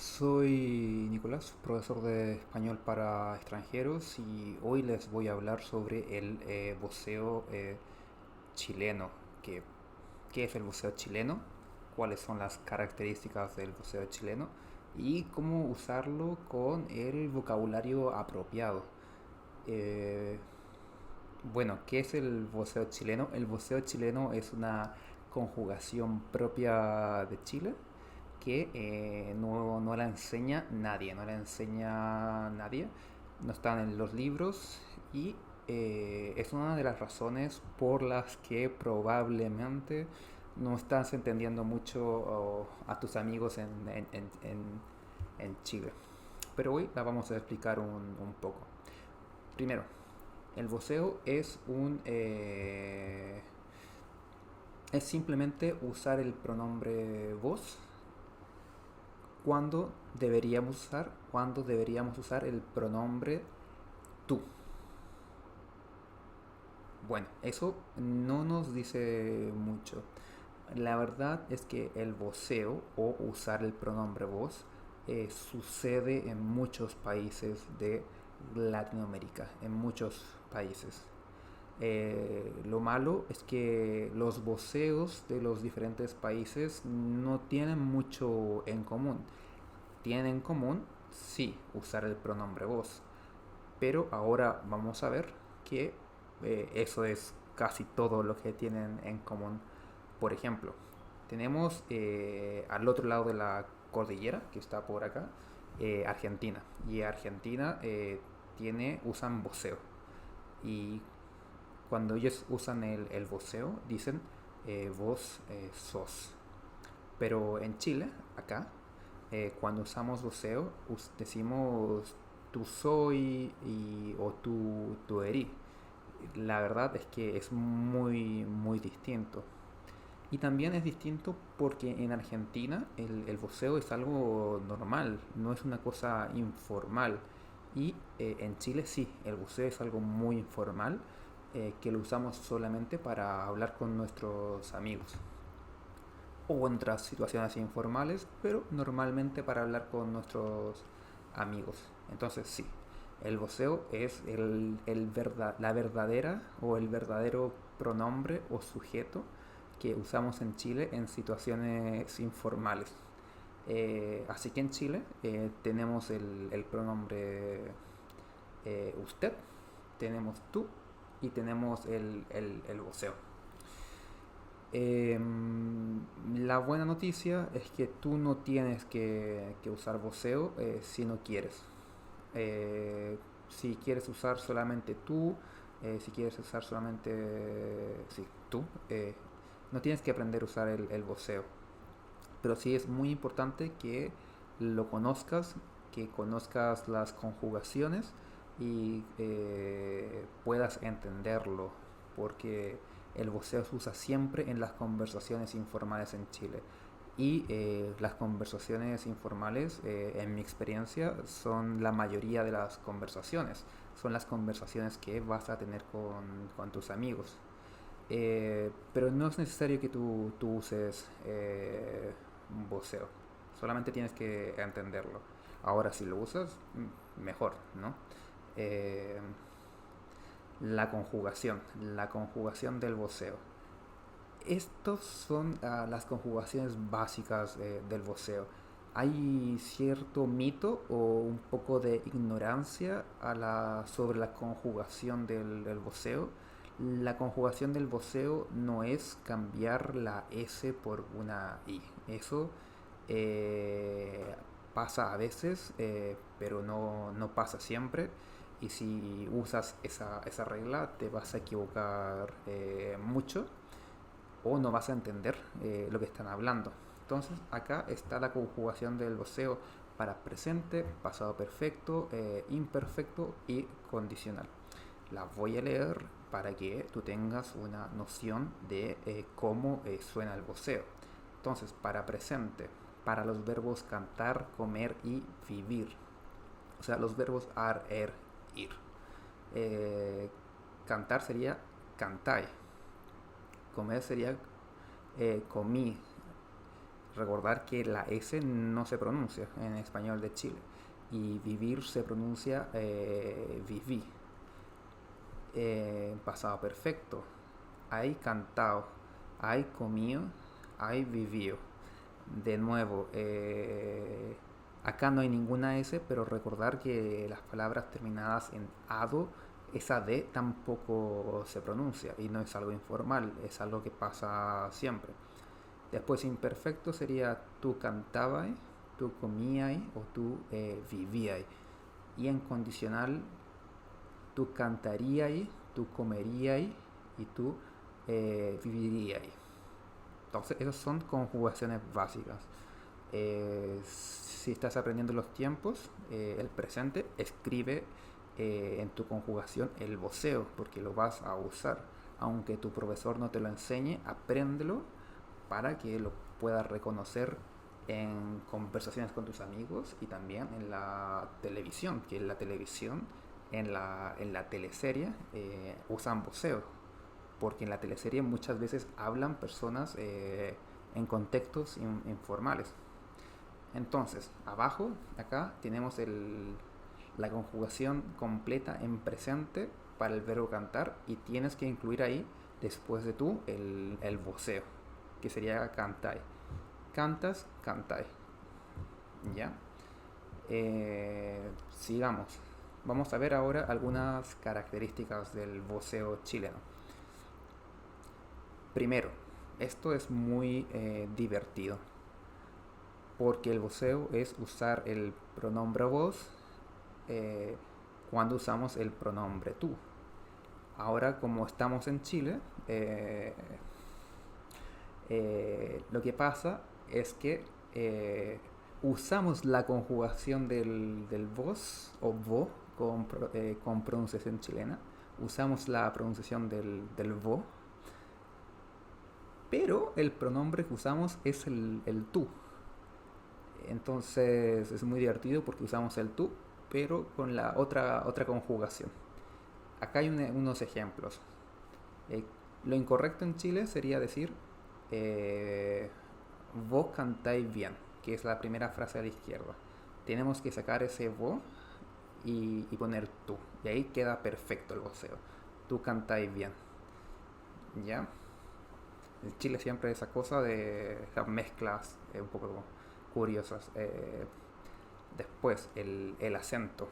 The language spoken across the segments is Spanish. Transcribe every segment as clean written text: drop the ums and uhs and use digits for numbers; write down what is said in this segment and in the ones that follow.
Soy Nicolás, profesor de español para extranjeros y hoy les voy a hablar sobre el voceo chileno. ¿Qué, ¿Qué es el voceo chileno? ¿Cuáles son las características del voceo chileno? Y cómo usarlo con el vocabulario apropiado. Eh, bueno, ¿qué es el voceo chileno? El voceo chileno es una conjugación propia de Chile que no la enseña nadie, no están en los libros y es una de las razones por las que probablemente no estás entendiendo mucho a tus amigos en Chile. Pero hoy la vamos a explicar un poco. Primero, el voceo es simplemente usar el pronombre vos cuando deberíamos usar el pronombre tú. Bueno, eso no nos dice mucho. La verdad es que el voceo o usar el pronombre vos sucede en muchos países de Latinoamérica, en muchos países. Lo malo es que los voceos de los diferentes países no tienen mucho en común. Tienen en común, sí, usar el pronombre vos, pero ahora vamos a ver que eso es casi todo lo que tienen en común. Por ejemplo, tenemos al otro lado de la cordillera, que está por acá, Argentina. Y Argentina usan voceo. Y cuando ellos usan el voceo, dicen vos sos. Pero en Chile, acá, cuando usamos voceo, decimos tú soy o tú erí. La verdad es que es muy distinto. Y también es distinto porque en Argentina el voceo es algo normal, no es una cosa informal. Y en Chile sí, el voceo es algo muy informal que lo usamos solamente para hablar con nuestros amigos o en otras situaciones informales, pero normalmente para hablar con nuestros amigos. Entonces sí, el voceo es la verdadera o el verdadero pronombre o sujeto que usamos en Chile en situaciones informales. Así que en Chile tenemos el pronombre usted, tenemos tú y tenemos el voceo. La buena noticia es que tú no tienes que usar voceo si no quieres. Si quieres usar solamente tú, si quieres usar solamente sí, tú, no tienes que aprender a usar el voceo. Pero sí es muy importante que lo conozcas, que conozcas las conjugaciones y puedas entenderlo, porque el voceo se usa siempre en las conversaciones informales en Chile. Y las conversaciones informales, en mi experiencia, son la mayoría de las conversaciones. Son las conversaciones que vas a tener con tus amigos. Pero no es necesario que tú uses un voceo. Solamente tienes que entenderlo. Ahora, si lo usas, mejor, ¿no? Eh, la conjugación del voceo. Estos son las conjugaciones básicas del voceo. Hay cierto mito o un poco de ignorancia sobre la conjugación del voceo. La conjugación del voceo no es cambiar la S por una I. Eso eh, pasa a veces, pero no pasa siempre. Y si usas esa regla, te vas a equivocar mucho o no vas a entender lo que están hablando. Entonces acá está la conjugación del voceo para presente, pasado perfecto, imperfecto y condicional. La voy a leer para que tú tengas una noción de cómo suena el voceo. Entonces, para presente, para los verbos cantar, comer y vivir. O sea, los verbos ar, er, ir. Eh, Cantar sería cantai. Comer sería comí. recordar que la S no se pronuncia en español de Chile y vivir se pronuncia viví. Pasado perfecto, hay cantado, hay comido, hay vivido. De nuevo, acá no hay ninguna S, pero recordar que las palabras terminadas en ado, esa D tampoco se pronuncia y no es algo informal, es algo que pasa siempre. Después imperfecto sería tú cantabas, tú comías o tú vivías. Y en condicional tú cantarías, tú comerías y tú vivirías. Entonces, esas son conjugaciones básicas. Si estás aprendiendo los tiempos, el presente, escribe en tu conjugación el voceo, porque lo vas a usar. Aunque tu profesor no te lo enseñe, apréndelo para que lo puedas reconocer en conversaciones con tus amigos y también en la televisión, que en la televisión, en la teleserie, usan voceo, porque en la teleserie muchas veces hablan personas en contextos informales. Entonces, abajo, acá, tenemos la conjugación completa en presente para el verbo cantar y tienes que incluir ahí, después de tú, el voceo, que sería cantai. Cantas, cantai. ¿Ya? Sigamos. Vamos a ver ahora algunas características del voceo chileno. Primero, esto es muy divertido, porque el voceo es usar el pronombre vos eh, cuando usamos el pronombre tú. Ahora, como estamos en Chile, lo que pasa es que usamos la conjugación del vos o vo con pronunciación chilena. Usamos la pronunciación del vo, pero el pronombre que usamos es el tú. Entonces es muy divertido porque usamos el tú, pero con la otra conjugación. Acá hay unos ejemplos. Eh, lo incorrecto en Chile sería decir eh, vos cantáis bien, que es la primera frase a la izquierda. Tenemos que sacar ese vos y poner tú. Y ahí queda perfecto el voceo. Tú cantáis bien. ¿Ya? En Chile siempre esa cosa de las mezclas un poco curiosas. Después, el acento.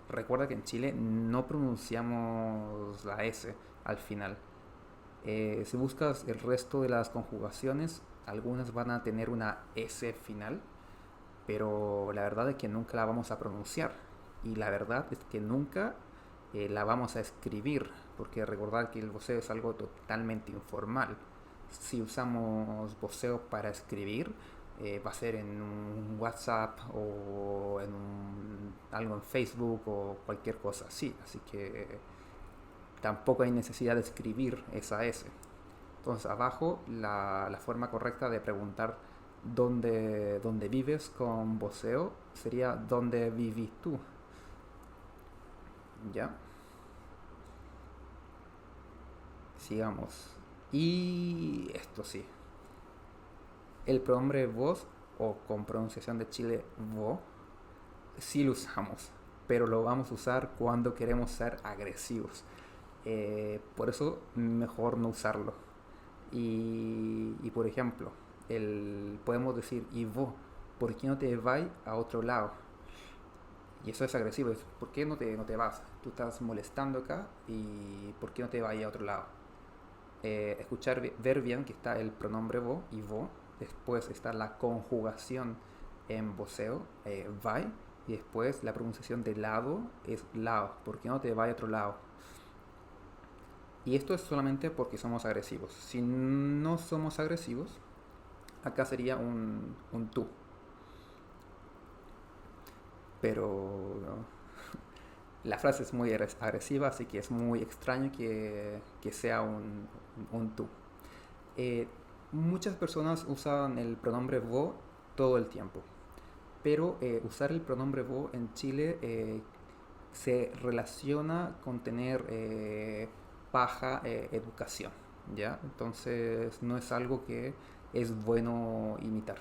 Recuerda que en Chile no pronunciamos la S al final. Si buscas el resto de las conjugaciones, algunas van a tener una S final, pero la verdad es que nunca la vamos a pronunciar. Y la verdad es que nunca la vamos a escribir, porque recordad que el voceo es algo totalmente informal. Si usamos voceo para escribir, va a ser en un WhatsApp o en algo en Facebook o cualquier cosa así. Así que tampoco hay necesidad de escribir esa S. Entonces abajo la forma correcta de preguntar dónde vives con voceo sería dónde vivís tú. ¿Ya? Sigamos. Y esto sí. El pronombre vos o con pronunciación de Chile vo sí lo usamos, pero lo vamos a usar cuando queremos ser agresivos. Por eso mejor no usarlo. Y por ejemplo, podemos decir, y vos, ¿por qué no te vas a otro lado? Y eso es agresivo, ¿por qué no te vas? Tú estás molestando acá y ¿por qué no te vas a otro lado? Escuchar, ver bien que está el pronombre vos y vos, después está la conjugación en voceo, vai, y después la pronunciación de lado es lado, ¿por qué no te vas a otro lado? Y esto es solamente porque somos agresivos. Si no somos agresivos, acá sería un tú. Pero la frase es muy agresiva, así que es muy extraño que sea un tú. Muchas personas usan el pronombre vos todo el tiempo, pero usar el pronombre vos en Chile se relaciona con tener baja educación, ¿ya? Entonces no es algo que es bueno imitar.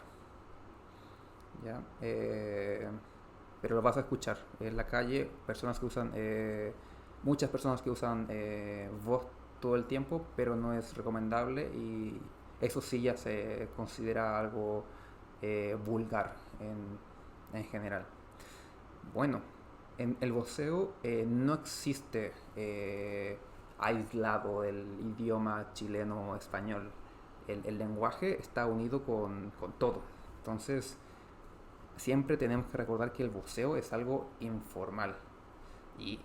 ¿ya? Pero lo vas a escuchar en la calle, personas que usan, muchas personas que usan vos todo el tiempo, pero no es recomendable y eso sí ya se considera algo vulgar en general. Bueno, en el voceo no existe aislado el idioma chileno o español. El lenguaje está unido con todo. Entonces, siempre tenemos que recordar que el voceo es algo informal y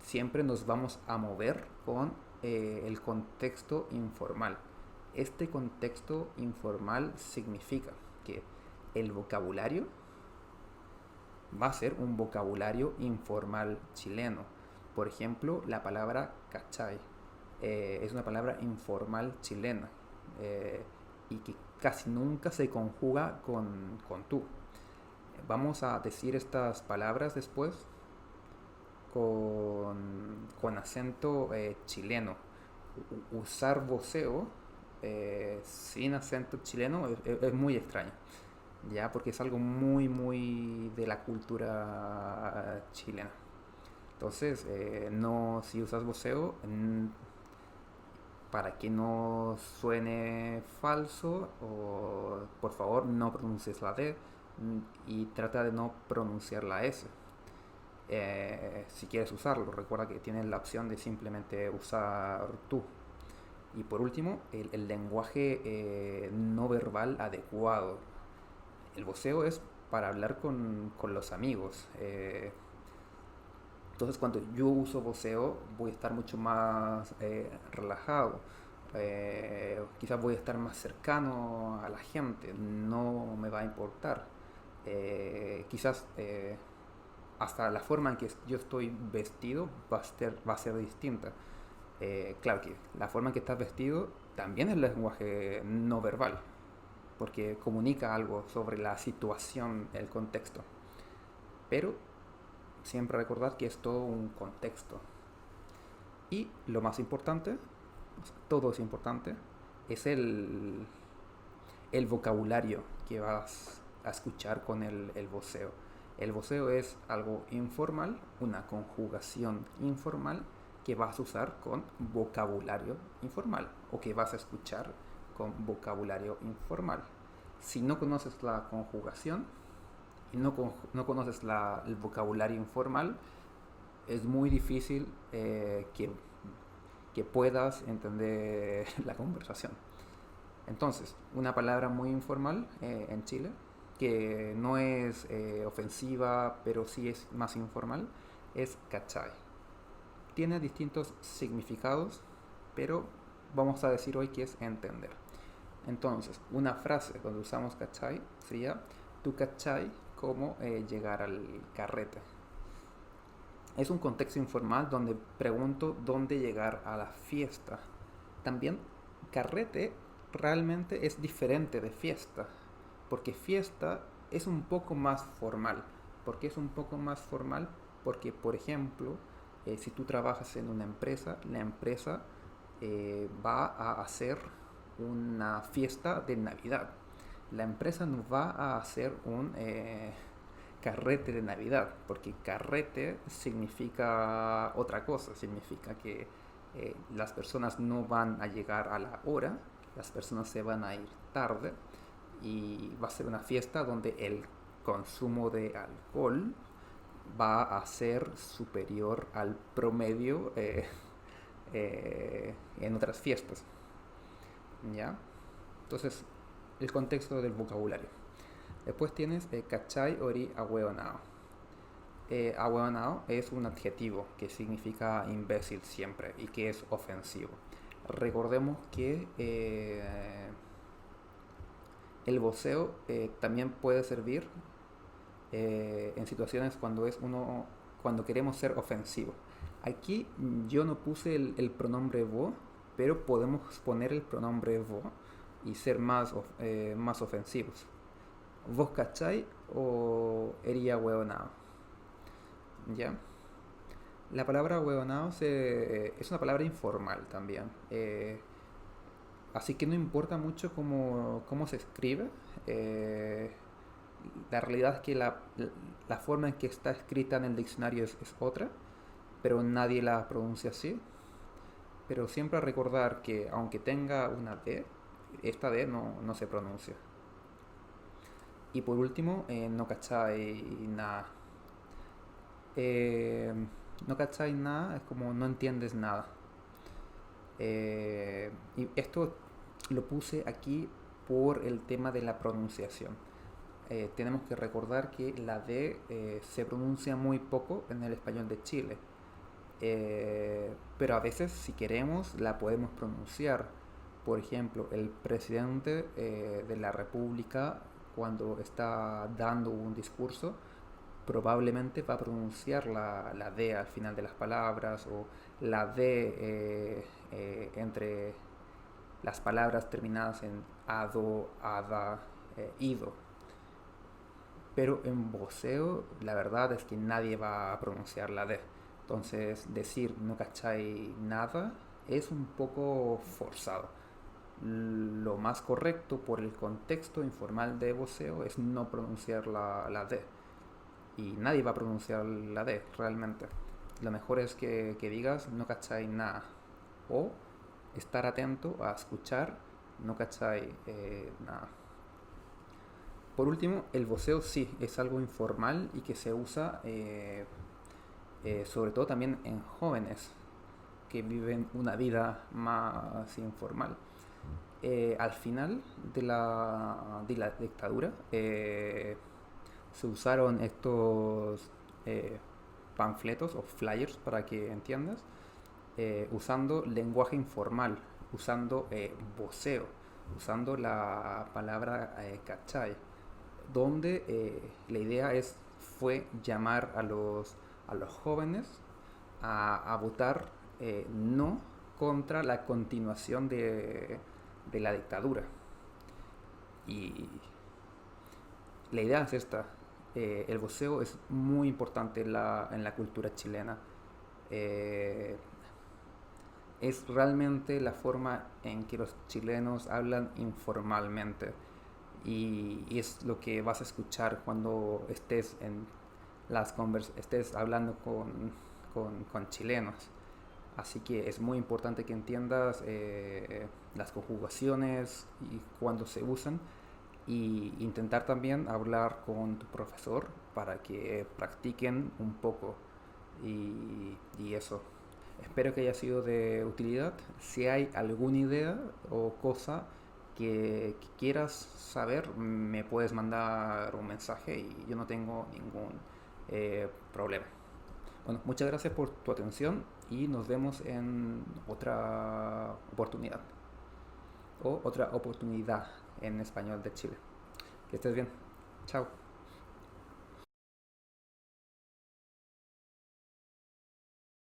siempre nos vamos a mover con el contexto informal. Este contexto informal significa que el vocabulario va a ser un vocabulario informal chileno. Por ejemplo, la palabra cachai es una palabra informal chilena y que casi nunca se conjuga con tú. Vamos a decir estas palabras después con acento chileno. Usar voceo sin acento chileno es muy extraño, ya porque es algo muy de la cultura chilena. Entonces, no, si usas voceo, para que no suene falso, o, por favor no pronuncies la D y trata de no pronunciar la S. Si quieres usarlo, recuerda que tienes la opción de simplemente usar tú. Y por último, el lenguaje no verbal adecuado. El voceo es para hablar con los amigos. Entonces cuando yo uso voceo voy a estar mucho más relajado. Quizás voy a estar más cercano a la gente, no me va a importar. Quizás hasta la forma en que yo estoy vestido va a ser distinta. Claro que la forma en que estás vestido también es el lenguaje no verbal, porque comunica algo sobre la situación, el contexto. Pero siempre recordar que es todo un contexto. Y lo más importante, todo es importante, es el vocabulario que vas a escuchar con el voceo. El voceo es algo informal, una conjugación informal que vas a usar con vocabulario informal o que vas a escuchar con vocabulario informal. Si no conoces la conjugación y no conoces el vocabulario informal, es muy difícil que puedas entender la conversación. Entonces, una palabra muy informal en Chile, que no es ofensiva, pero sí es más informal, es cachai. Tiene distintos significados, pero vamos a decir hoy que es entender. Entonces, una frase donde usamos cachai sería: tu cachai cómo llegar al carrete. Es un contexto informal donde pregunto dónde llegar a la fiesta. También carrete realmente es diferente de fiesta, porque fiesta es un poco más formal. ¿Por qué es un poco más formal? Porque, por ejemplo, si tú trabajas en una empresa, la empresa va a hacer una fiesta de Navidad. La empresa no va a hacer un carrete de Navidad, porque carrete significa otra cosa, significa que las personas no van a llegar a la hora, las personas se van a ir tarde y va a ser una fiesta donde el consumo de alcohol va a ser superior al promedio en otras fiestas. ¿Ya? Entonces, el contexto del vocabulario. Después tienes cachai ori ahueonao. Ahueonao es un adjetivo que significa imbécil siempre y que es ofensivo. Recordemos que el voceo también puede servir en situaciones cuando queremos ser ofensivos. Aquí yo no puse el pronombre vo, pero podemos poner el pronombre vo y ser más ofensivos. ¿Vos cachai o ería hueonao? ¿Ya? La palabra hueonao es una palabra informal también. Así que no importa mucho cómo se escribe. la realidad es que la forma en que está escrita en el diccionario es otra, pero nadie la pronuncia así. Pero siempre recordar que aunque tenga una D, esta D no se pronuncia. Y por último, no cachai nada. Eh, no cachai nada es como no entiendes nada. Y esto lo puse aquí por el tema de la pronunciación. Tenemos que recordar que la D se pronuncia muy poco en el español de Chile. Pero a veces, si queremos, la podemos pronunciar. Por ejemplo, el presidente de la República, cuando está dando un discurso, probablemente va a pronunciar la D al final de las palabras o la D entre las palabras terminadas en ado, ada, ido. Pero en voceo la verdad es que nadie va a pronunciar la D. Entonces decir no cachai nada es un poco forzado. Lo más correcto por el contexto informal de voceo es no pronunciar la D. Y nadie va a pronunciar la D realmente. Lo mejor es que digas no cachai nada. O estar atento a escuchar no cachai nada. Por último, el voceo sí es algo informal y que se usa sobre todo también en jóvenes que viven una vida más informal. Al final de la dictadura se usaron estos panfletos o flyers, para que entiendas, usando lenguaje informal, usando voceo, usando la palabra cachai, donde la idea fue llamar a los jóvenes a votar no contra la continuación de la dictadura. Y la idea es esta. El voceo es muy importante en la cultura chilena. Eh, es realmente la forma en que los chilenos hablan informalmente. Y es lo que vas a escuchar cuando estés hablando con chilenos. Así que es muy importante que entiendas las conjugaciones y cuándo se usan, y intentar también hablar con tu profesor para que practiquen un poco y eso. Espero que haya sido de utilidad. Si hay alguna idea o cosa que quieras saber, me puedes mandar un mensaje y yo no tengo ningún problema. Bueno, muchas gracias por tu atención y nos vemos en otra oportunidad o otra oportunidad en español de Chile. Que estés bien. Chao.